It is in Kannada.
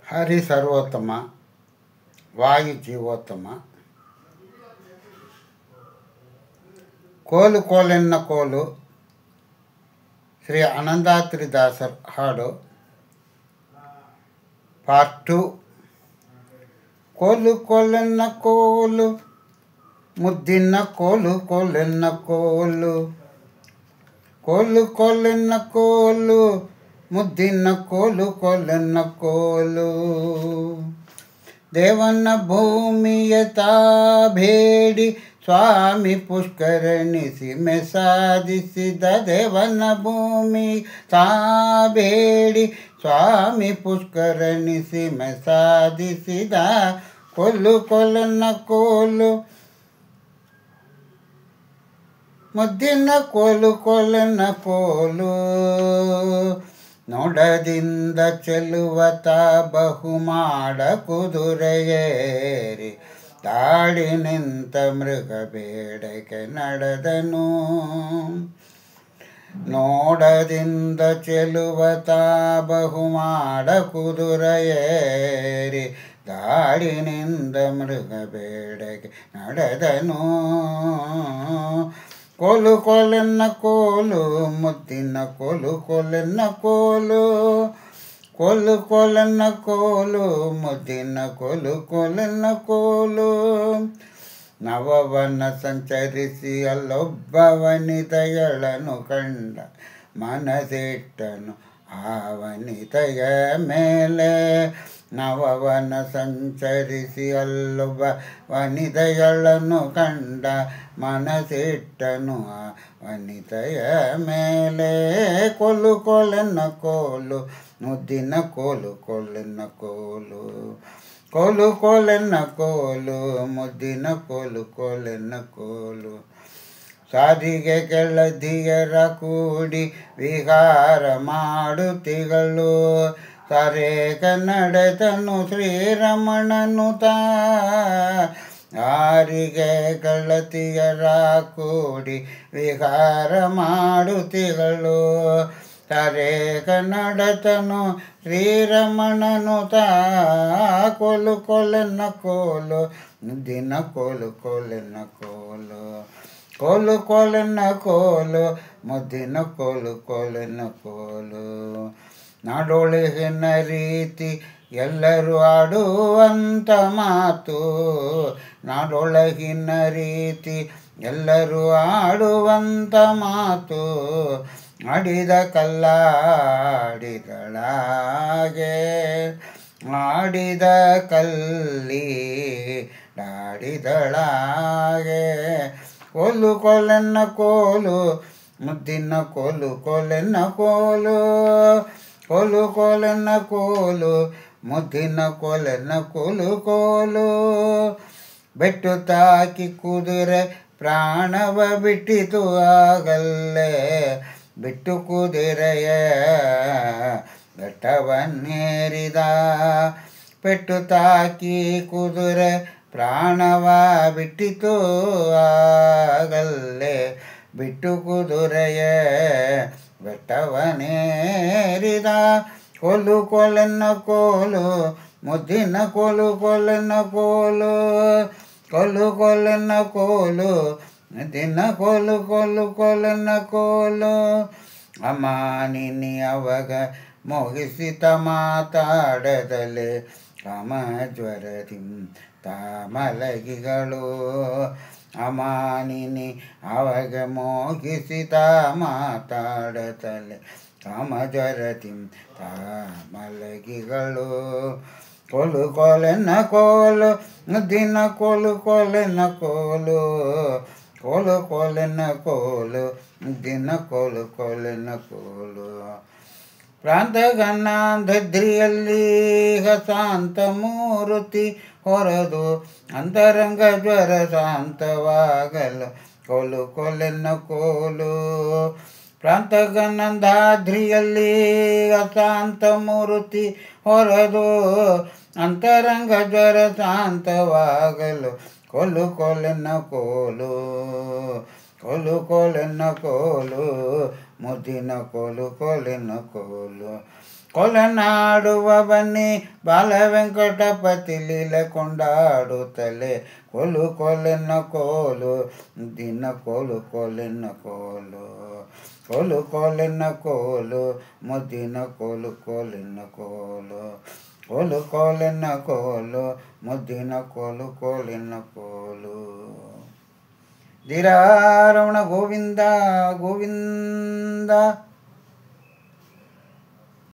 ಹರಿ ಸರ್ವೋತ್ತಮ, ವಾಯು ಜೀವೋತ್ತಮ. ಕೋಲು ಕೋಲೆನ್ನ ಕೋಲು ಶ್ರೀ ಆನಂದಾತ್ರಿದಾಸರ್ ಹಾಡು ಪಾರ್ಟ್ 2. ಕೋಲು ಕೋಲೆನ್ನ ಕೋಲು ಮುದ್ದಿನ ಕೋಲು ಕೋಲೆನ್ನ ಕೋಲು, ಕೋಲು ಕೋಲೆನ್ನ ಕೋಲು ಮುದ್ದಿನ ಕೋಲು ಕೋಲೆನ್ನ ಕೋಲು. ದೇವನ ಭೂಮಿಯ ತಾ ಬೇಡಿ ಸ್ವಾಮಿ ಪುಷ್ಕರಣಿ ಸೀಮೆ ಸಾಧಿಸಿದ. ದೇವನ ಭೂಮಿ ತಾ ಬೇಡಿ ಸ್ವಾಮಿ ಪುಷ್ಕರಣಿ ಸೀಮೆ ಸಾಧಿಸಿದ. ಕೋಲು ಕೋಲೆನ್ನ ಕೋಲು ಮುದ್ದಿನ ಕೋಲು ಕೋಲೆನ್ನ ಕೋಲು. ನೋಡದಿಂದ ಚೆಲುವತ ಬಹುಮಾಡ ಕುದುರೆಯೇರಿ ತಾಳಿ ನಿಂತ ಮೃಗ ಬೇಡಕ್ಕೆ ನಡೆದನು. ನೋಡದಿಂದ ಚೆಲುವತ ಬಹುಮಾಡ ಕುದುರೆಯೇರಿ ದಾಳಿನಿಂದ ಮೃಗ ಬೇಡಕ್ಕೆ ನಡೆದನು. ಕೋಲು ಕೋಲೆನ್ನ ಕೋಲು ಮುದ್ದಿನ ಕೋಲು ಕೋಲೆನ್ನ ಕೋಲು, ಕೋಲು ಕೋಲೆನ್ನ ಕೋಲು ಮುದ್ದಿನ ಕೋಲು ಕೋಲೆನ್ನ ಕೋಲು. ನವವನ ಸಂಚರಿಸಿ ಅಲ್ಲೊಬ್ಬ ವನಿತೆಯಳನು ಕಂಡ, ಮನಸಿಟ್ಟನು ಆ ವನಿತೆಯ ಮೇಲೆ. ನವವನ ಸಂಚರಿಸಿ ಅಲ್ಲೊಬ್ಬ ವನಿತೆಯಳನು ಕಂಡ, ಮನಸಿಟ್ಟನು ಆ ವನಿತೆಯ ಮೇಲೆ. ಕೋಲು ಕೋಲೆನ್ನ ಕೋಲು ಮುದ್ದಿನ ಕೋಲು ಕೋಲೆನ್ನ ಕೋಲು, ಕೋಲು ಕೋಲೆನ್ನ ಕೋಲು ಮುದ್ದಿನ ಕೋಲು ಕೋಲೆನ್ನ ಕೋಲು. ಸಾರಿಗೆ ಕೆಳದಿಯರ ಕೂಡಿ ವಿಹಾರ ಮಾಡುತ್ತಿಗಳು, ಸರೇಗ ನಡೆದನು ಶ್ರೀರಮಣನು ತಾ. ಯಾರಿಗೆ ಗೆಳತಿಯರ ಕೂಡಿ ವಿಹಾರ ಮಾಡುತ್ತಿಗಳು, ಸರೇಗ ನಡೆದನು ಶ್ರೀರಮಣನು ತಾ. ಕೋಲು ಕೋಲೆನ್ನ ಕೋಲು ಮುದ್ದಿನ ಕೋಲು ಕೋಲೆನ್ನ ಕೋಲು, ಕೋಲು ಕೋಲೆನ್ನ ಕೋಲು ಮುದ್ದಿನ ಕೋಲು ಕೋಲೆನ್ನ ಕೋಲು. ನಾಡೊಳಗಿನ ರೀತಿ ಎಲ್ಲರೂ ಆಡುವಂಥ ಮಾತು, ನಾಡೊಳಗಿನ ರೀತಿ ಎಲ್ಲರೂ ಆಡುವಂಥ ಮಾತು. ಆಡಿದ ಕಲ್ಲಾಡಿದಳಾಗೆ ಆಡಿದ ಕಲ್ಲಿ ದಾಡಿದಳಾಗೆ. ಕೋಲು ಕೋಲೆನ್ನ ಕೋಲು ಮುದ್ದಿನ ಕೋಲು ಕೋಲೆನ್ನ ಕೋಲು, ಕೋಲು ಕೋಲೆನ್ನ ಕೋಲು ಮುದ್ದಿನ ಕೋಲೆನ್ನ ಕೋಲು ಕೋಲು. ಬೆಟ್ಟು ತಾಕಿ ಕುದುರೆ ಪ್ರಾಣವ ಬಿಟ್ಟಿತು ಆಗಲ್ಲೇ, ಬಿಟ್ಟು ಕುದುರೆಯ ಬೆಟ್ಟವನ್ನೇರಿದ. ಪೆಟ್ಟು ತಾಕಿ ಕುದುರೆ ಪ್ರಾಣವ ಬಿಟ್ಟಿತು ಆಗಲ್ಲೇ, ಬಿಟ್ಟು ಕುದುರೆಯ ಬೆಟ್ಟವನೇರಿದ. ಕೋಲು ಕೋಲೆನ್ನ ಕೋಲು ಮುದ್ದಿನ ಕೋಲು ಕೋಲೆನ್ನ ಕೋಲು, ಕೋಲು ಕೋಲೆನ್ನ ಕೋಲು ಮುದ್ದಿನ ಕೋಲು ಕೋಲು ಕೋಲೆನ್ನ ಕೋಲು. ಅಮಾನಿನಿ ಅವಾಗ ಮೋಹಿಸಿತ ಮಾತಾಡದಲೆ, ಕಾಮಜ್ವರದಿ ತಾಮಲಗಿಗಳು. ಅಮಾನಿನಿ ಅವಾಗ ಮೋಹಿಸಿತ ಮಾತಾಡದಲೆ, ಕಾಮಜ್ವರದಿ ತಾಮಲಗಿಗಳು. ಕೋಲು ಕೋಲೆನ್ನ ಕೋಲು ಮುದ್ದಿನ ಕೋಲು ಕೋಲೆನ್ನ ಕೋಲು, ಕೋಲು ಕೋಲೆನ್ನ ಕೋಲು ಮುದ್ದಿನ ಕೋಲು ಕೋಲೆನ್ನ ಕೋಲು. ಪ್ರಾಂತಗನ್ನಾಂಧದ್ರಿಯಲ್ಲಿ ಶಾಂತ ಮೂರ್ತಿ ಹೊರದು, ಅಂತರಂಗ ಜ್ವರ ಶಾಂತವಾಗಲು ಕೋಲು ಕೋಲೆನ್ನ ಕೋಲು. ಪ್ರಾಂತಗನಂದಾದ್ರಿಯಲ್ಲಿ ಅಶಾಂತ ಮೂರ್ತಿ ಹೊರದು, ಅಂತರಂಗ ಜ್ವರ ಶಾಂತವಾಗಲು ಕೋಲು ಕೋಲೆನ್ನ ಕೋಲು, ಕೋಲು ಕೋಲೆನ್ನ ಕೋಲು ಮುದ್ದಿನ ಕೋಲು ಕೋಲಿನ ಕೋಲು. ಕೊಲನಾಡುವ ಬನ್ನಿ ಬಾಲ ವೆಂಕಟಪತಿ ಲೀಲೆ ಕೊಂಡಾಡುತ್ತಲೇ ಕೋಲು ಕೋಲೆನ್ನ ಕೋಲು ದಿನ ಕೋಲು ಕೋಲೆನ್ನ ಕೋಲು ಕೋಲು ಕೋಲೆನ್ನ ಕೋಲು ಮುದ್ದಿನ ಕೋಲು ಕೋಲೆನ್ನ ಕೋಲು ಕೋಲು ಕೋಲೆನ್ನ ಕೋಲು ಮುದ್ದಿನ ಕೋಲು ಕೋಲೆನ್ನ ಕೋಲು. ಧೀರಾರಮಣ ಗೋವಿಂದ ಗೋವಿಂದ.